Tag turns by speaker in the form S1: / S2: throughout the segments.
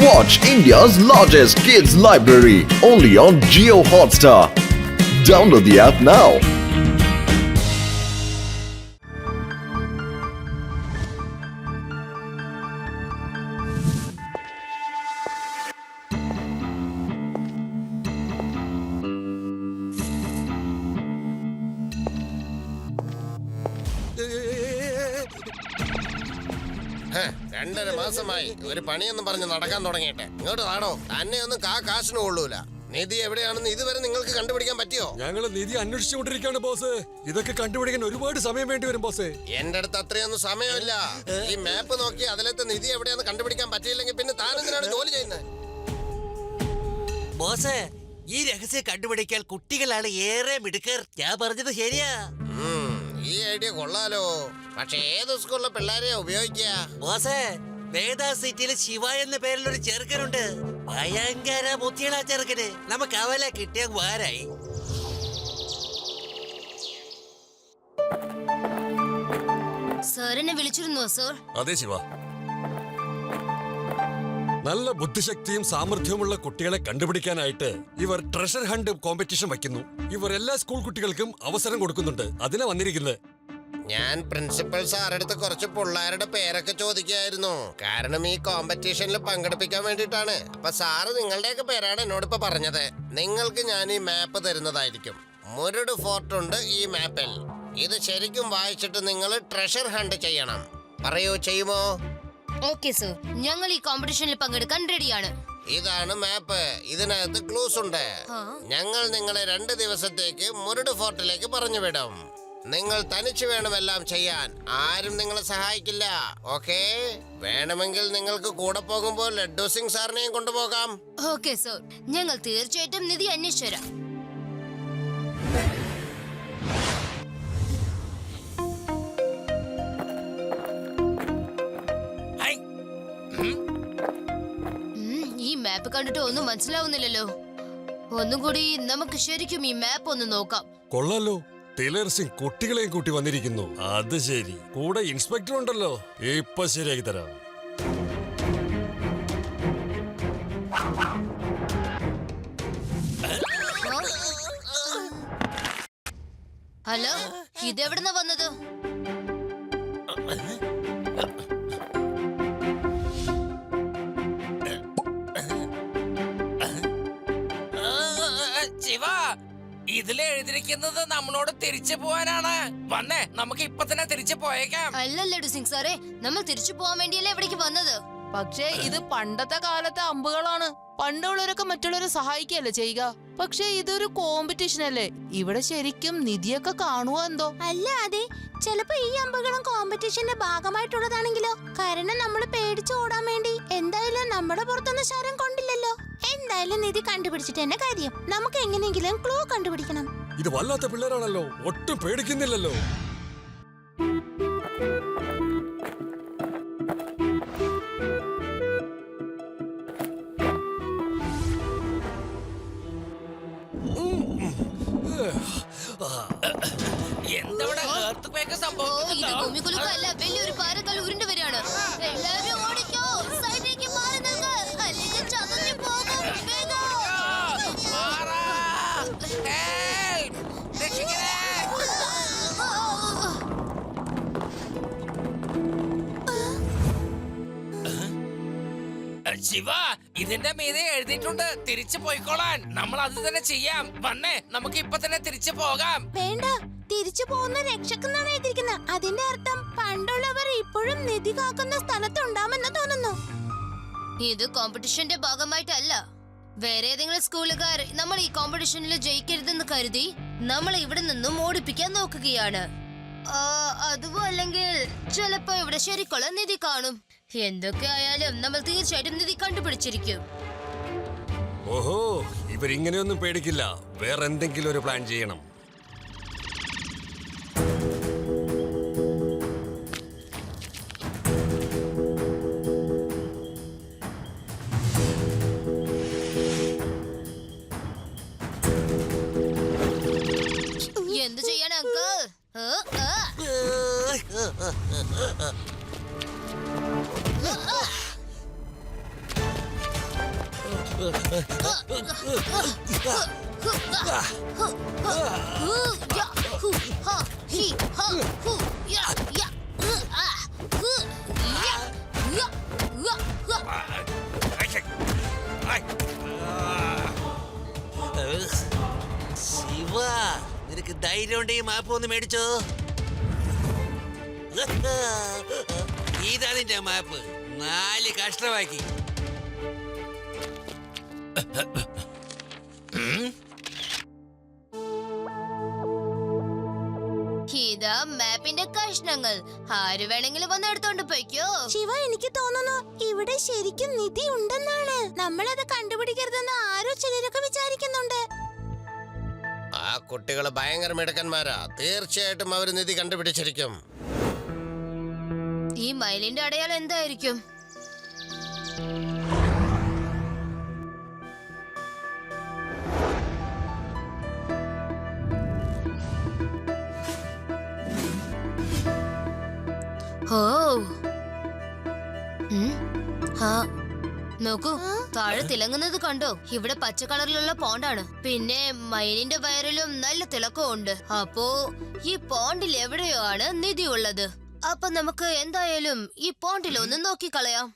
S1: Watch India's largest kids library only on Jio Hotstar. Download the app now.
S2: രണ്ടര മാസമായി ഒരു പണിയെന്നും പറഞ്ഞ് നടക്കാൻ തുടങ്ങിയിട്ട് ഇങ്ങോട്ട് നാടോ തന്നെ ഒന്നും കാശിന് കൊള്ളൂല. നിധി എവിടെയാണെന്ന് ഇതുവരെ നിങ്ങൾക്ക് കണ്ടുപിടിക്കാൻ പറ്റിയോ?
S3: ഞങ്ങള് നിധി അന്വേഷിച്ചുകൊണ്ടിരിക്കുകയാണ് ബോസ്. ഇതൊക്കെ കണ്ടുപിടിക്കാൻ ഒരുപാട് സമയം വേണ്ടി വരും ബോസ്.
S2: എന്റെ അടുത്ത് അത്രയൊന്നും സമയമില്ല. ഈ മാപ്പ് നോക്കി അതിലത്തെ നിധി എവിടെയാന്ന് കണ്ടുപിടിക്കാൻ പറ്റിയില്ലെങ്കിൽ പിന്നെ താനെന്തിനാണ് ജോലി ചെയ്യുന്നത്?
S4: ബോസ്, ഈ രഹസ്യം കണ്ടുപിടിക്കാൻ കുട്ടികളാണ് ഏറെ മിടുക്കർ. ഞാൻ പറഞ്ഞത് ശരിയാ.
S2: ഈ ഐഡിയ കൊള്ളാലോ. പക്ഷെ ഏത് സ്കൂളിലെ പിള്ളേരെയാ ഉപയോഗിക്കുക?
S4: ബോസേ, വേദാ സിറ്റിയിൽ ശിവ എന്ന പേരിലൊരു ചെറുക്കനുണ്ട്. ഭയങ്കര ബുദ്ധിയുള്ള ചെറുക്കന്. നമുക്ക് അവലെ കിട്ടിയ വാരായി.
S5: സാറിനെ വിളിച്ചിരുന്നോ സർ?
S3: അതെ ശിവ. നല്ല ബുദ്ധിശക്തിയും സാമർഥ്യവുമുള്ള കുട്ടികളെ കണ്ടുപിടിക്കാനായിട്ട് ഇവർ ട്രഷർ ഹണ്ട് കോമ്പറ്റീഷൻ വയ്ക്കുന്നു. ഇവർ എല്ലാ സ്കൂൾ കുട്ടികൾക്കും അവസരം കൊടുക്കുന്നുണ്ട്. അതിനാ വന്നിരിക്കുന്നത്.
S2: ഞാൻ പ്രിൻസിപ്പൽ സാറടുത്ത് കുറച്ച് പിള്ളേരുടെ പേരൊക്കെ ചോദിക്കായിരുന്നു. കാരണം ഈ കോമ്പറ്റീഷനിൽ പങ്കെടുപ്പിക്കാൻ വേണ്ടിയിട്ടാണ്. അപ്പൊ സാറ് നിങ്ങളുടെയൊക്കെ പേരാണ് എന്നോടിപ്പോ പറഞ്ഞത്. നിങ്ങൾക്ക് ഞാൻ ഈ മാപ്പ് തരുന്നതായിരിക്കും. മുരുട് ഫോർട്ട് ഉണ്ട് ഈ മാപ്പിൽ. ഇത് ശരിക്കും വായിച്ചിട്ട് നിങ്ങൾ ട്രഷർ ഹണ്ട് ചെയ്യണം. പറയൂ, ചെയ്യുമോ?
S5: ഓക്കെ സർ, ഞങ്ങൾ ഈ കോമ്പറ്റീഷനിൽ പങ്കെടുക്കാൻ റെഡിയാണ്.
S2: ഇതാണ് മാപ്പ്. ഇതിനകത്ത് ക്ലൂസ് ഉണ്ട്. ഞങ്ങൾ നിങ്ങളെ 2 ദിവസത്തേക്ക് മുരുട് ഫോർട്ടിലേക്ക് പറഞ്ഞു വിടും. നിങ്ങൾ തനിച്ച് വേണം എല്ലാം ചെയ്യാൻ. ആരും നിങ്ങളെ സഹായിക്കില്ല. ഓക്കെ? വേണമെങ്കിൽ നിങ്ങൾക്ക് കൂടെ പോകുമ്പോൾ ലഡ്ഡു സിംഗ് സാറിനെയും കൊണ്ടുപോകാം.
S5: ഓക്കെ സർ, ഞങ്ങൾ തീർച്ചയായിട്ടും നിധി അന്വേഷിച്ചു തരാം. ഈ മാപ്പ് കണ്ടിട്ട് ഒന്നും മനസ്സിലാവുന്നില്ലല്ലോ. ഒന്നും കൂടി നമുക്ക് ശരിക്കും ഈ മാപ്പ് ഒന്ന് നോക്കാം.
S3: കൊള്ളാലോ, ടൈലർ സിംഗ് കുട്ടികളെയും കൂട്ടി വന്നിരിക്കുന്നു. അത് ശരി, കൂടെ ഇൻസ്പെക്ടർ ഉണ്ടല്ലോ. ഇപ്പൊ ശരിയാക്കി തരാം.
S5: ഹലോ, ഇതെവിടുന്നാ വന്നത്?
S6: ശിവ, ഇതിൽ എഴുതിയിരിക്കുന്നത് നമ്മളോട് തിരിച്ചു പോവാനാണ്. വന്നേ, നമുക്ക് ഇപ്പൊ തന്നെ തിരിച്ചു പോയേക്കാം.
S5: അല്ല ലഡ്ഡു സിംഗ് സാറേ, നമ്മൾ തിരിച്ചു പോവാൻ വേണ്ടിയല്ലേ ഇവിടേക്ക് വന്നത്.
S7: പക്ഷേ ഇത് പണ്ടത്തെ കാലത്തെ അമ്പുകളാണ്. പണ്ടുള്ളവരൊക്കെ മറ്റുള്ളവരെ സഹായിക്കല്ലേ ചെയ്യുക. പക്ഷേ ഇതൊരു കോമ്പറ്റീഷൻ അല്ലേ. ഇവിടെ ശരിക്കും നിധിയൊക്കെ കാണുവോ എന്തോ.
S8: അല്ല, അതെ, ചിലപ്പോ ഈ അമ്പുകളും കോമ്പറ്റീഷന്റെ ഭാഗമായിട്ടുള്ളതാണെങ്കിലോ. കാരണം നമ്മൾ പേടിച്ചു ഓടാൻ വേണ്ടി എന്തായാലും നമ്മുടെ പുറത്തൊന്നും ശരം കൊണ്ടില്ലല്ലോ. എന്തായാലും നിധി കണ്ടുപിടിച്ചിട്ട് തന്നെ കാര്യം. നമുക്ക് എങ്ങനെയെങ്കിലും ക്ലൂ കണ്ടുപിടിക്കണം.
S3: ഇത് വല്ലാത്ത പിള്ളേരാണല്ലോ, ഒട്ടും പേടിക്കുന്നില്ലല്ലോ.
S6: എന്തവിടെ
S5: ഇത് ഭൂമികുലുക്കല്ല, വലിയൊരു പാറക്കൽ ഉരുണ്ടു വരികയാണ്. എല്ലാവരും ഓടിക്കോ, സൈഡിലേക്ക് മാറി നിൽക്ക്, അല്ലെങ്കിൽ ചതഞ്ഞു പോകും. വേഗം.
S6: ശിവ, ഇതിന്റെ മീതെ എഴുതിയിട്ടുണ്ട് തിരിച്ചു പോയിക്കോളാൻ. നമ്മൾ അത് തന്നെ ചെയ്യാം. വന്നേ, നമുക്ക് ഇപ്പൊ തന്നെ തിരിച്ചു പോകാം.
S8: വേണ്ട, തിരിച്ചു പോകുന്ന രക്ഷക്കെന്നാണ് എഴുതിയിരിക്കുന്നത്. അതിന്റെ അർത്ഥം പണ്ടുള്ളവർ ഇപ്പോഴും നിധി കാക്കുന്ന സ്ഥലത്തുണ്ടാമെന്ന് തോന്നുന്നു.
S5: ഇത് കോമ്പറ്റീഷന്റെ ഭാഗമായിട്ടല്ല. വേറെ ഏതെങ്കിലും സ്കൂളുകാർ നമ്മൾ ഈ കോമ്പറ്റീഷനിൽ ജയിക്കരുതെന്ന് കരുതി നമ്മളെ ഇവിടെ നിന്നും ഓടിപ്പിക്കാൻ നോക്കുകയാണ്. അതും അല്ലെങ്കിൽ ചിലപ്പോ ഇവിടെ ശരിക്കുള്ള നിധി കാണും. എന്തൊക്കെ ആയാലും നമ്മൾ തീർച്ചയായിട്ടും നിധി കണ്ടുപിടിച്ചിരിക്കും.
S3: ഓഹോ, ഇവരിങ്ങനെയൊന്നും പേടിക്കില്ല. വേറെ എന്തെങ്കിലും ഒരു പ്ലാൻ ചെയ്യണം.
S5: എന്ത് ചെയ്യണം അങ്കിൾ?
S4: ശിവ, നിനക്ക് ധൈര്യം ഉണ്ടെങ്കിൽ മാപ്പ് ഒന്ന് മേടിച്ചോ. ഇതാ നിന്റെ മാപ്പ്. 4 കഷ്ടമാക്കി.
S5: ഇതാ മാപ്പിന്റെ കഷ്ണങ്ങൾ. ആര് വേണമെങ്കിലും വന്ന് എടുത്തോണ്ട് പോയിക്കോ.
S8: ശിവ, എനിക്ക് തോന്നുന്നു ഇവിടെ ശരിക്കും നിധി ഉണ്ടെന്നാണ്. നമ്മളത് കണ്ടുപിടിക്കരുതെന്ന് ആരോ ചിലരൊക്കെ വിചാരിക്കുന്നുണ്ട്.
S2: ആ കുട്ടികള് ഭയങ്കര മിടുക്കന്മാരാ. തീർച്ചയായിട്ടും അവര് നിധി കണ്ടുപിടിച്ചിരിക്കും.
S5: ഈ മയിലിന്റെ അടയാളം എന്തായിരിക്കും? ഓ, നോക്കൂ, താഴെ തിളങ്ങുന്നത് കണ്ടോ? ഇവിടെ പച്ച കളറിലുള്ള പോണ്ടാണ്. പിന്നെ മയിലിന്റെ വയറിലും നല്ല തിളക്കവും ഉണ്ട്. അപ്പോ ഈ പോണ്ടിൽ എവിടെയോ ആണ് നിധി ഉള്ളത്. അപ്പൊ നമുക്ക് എന്തായാലും ഈ പോണ്ടിൽ ഒന്ന് നോക്കിക്കളയാം.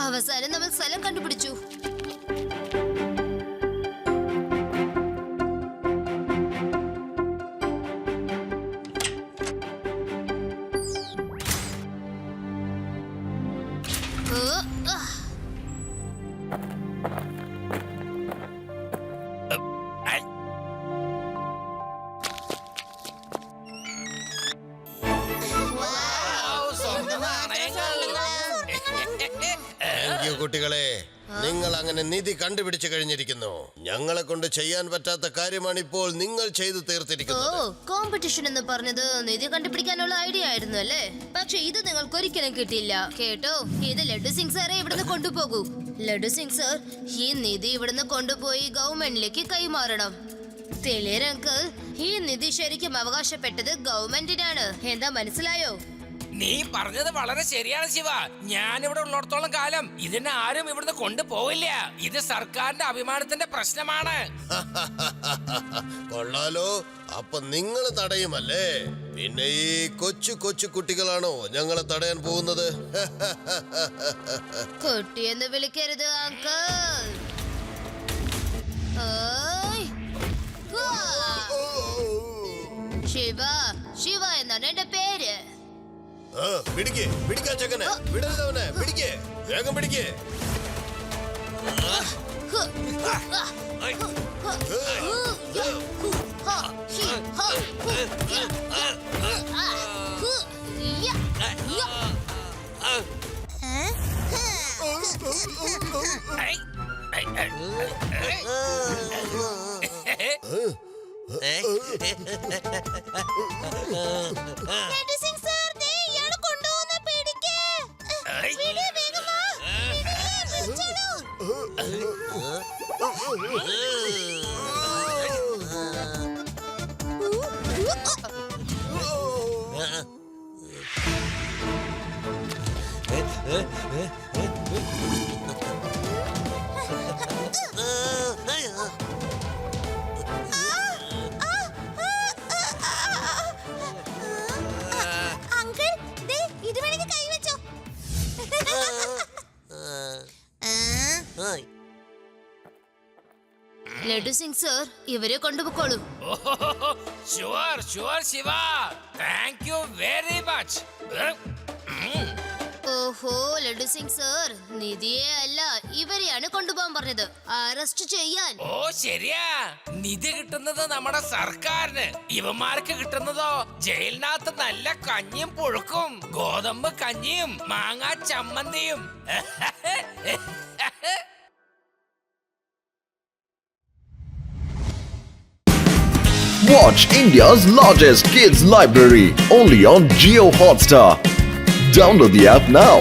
S5: അവസാനം നമ്മൾ സ്ഥലം കണ്ടുപിടിച്ചു.
S2: കുട്ടികളെ, നിങ്ങൾ അങ്ങനെ നിധി കണ്ടുപിടിച്ചു കഴിഞ്ഞിരിക്കുന്നു. ഞങ്ങളെ കൊണ്ട് ചെയ്യാൻ പറ്റാത്ത കാര്യമാണ് ഇപ്പോൾ നിങ്ങൾ ചെയ്തു തീർത്തിരിക്കുന്നത്.
S5: കോമ്പറ്റീഷൻ എന്ന് പറഞ്ഞത് നിധി കണ്ടുപിടിക്കാനുള്ള ഐഡിയ ആയിരുന്നു അല്ലേ? പക്ഷെ ഇത് നിങ്ങൾക്ക് ഒരിക്കലും കിട്ടിയില്ല കേട്ടോ. ഇത് ലഡു സിംഗ് സാറെ ഇവിടുന്ന് കൊണ്ടുപോകൂ. ലഡു സിംഗ് സാർ, ഈ നിധി ഇവിടുന്ന് കൊണ്ടുപോയി ഗവൺമെന്റിലേക്ക് കൈമാറണം. തെളിയർ അങ്കിൾ, ഈ നിധി ശരിക്കും അവകാശപ്പെട്ടത് ഗവൺമെന്റിനാണ്. എന്താ മനസ്സിലായോ?
S6: നീ പറഞ്ഞത് വളരെ ശരിയാണ് ശിവ. ഞാനിവിടെ ഉള്ളിടത്തോളം കാലം ഇതിനെ ആരും ഇവിടുന്ന് കൊണ്ടുപോവില്ല. ഇത് സർക്കാരിന്റെ അഭിമാനത്തിന്റെ പ്രശ്നമാണ്.
S2: കൊള്ളാലോ, അപ്പൊ നിങ്ങൾ തടയുമല്ലേ? പിന്നെ ഈ കൊച്ചു കൊച്ചു കുട്ടികളാണോ ഞങ്ങളെ തടയാൻ പോകുന്നത്?
S5: കുട്ടിയെന്ന് വിളിക്കരുത് അങ്കിൾ. ശിവ, ശിവ എന്നാണ് എന്റെ പേര്.
S2: പിടിക്കാ ചെക്കനെ, വിടരുതവനെ, പിടിക്കേ, വേഗം പിടിക്കേ.
S5: ലഡു സിംഗ് സർ, ഇവരെ കൊണ്ടുപോയിക്കോളൂ.
S6: Sure sure Shiva, thank you very much.
S5: ഓ, ഓഹോ ലഡു സിംഗ് സർ, നിധിയെ അല്ല ഇവരെയാണ് കൊണ്ടുപോകാൻ പറഞ്ഞത്, അറസ്റ്റ് ചെയ്യാൻ.
S6: ഓ ശരിയാ, നിധി കിട്ടുന്നത് നമ്മുടെ സർക്കാരിന്, ഇവന്മാർക്ക് കിട്ടുന്നതോ ജയിലിനകത്ത് നല്ല കഞ്ഞിയും പുഴുക്കും, ഗോതമ്പ് കഞ്ഞിയും മാങ്ങാ ചമ്മന്തിയും.
S1: Watch India's largest kids library only on Jio Hotstar. Download the app now.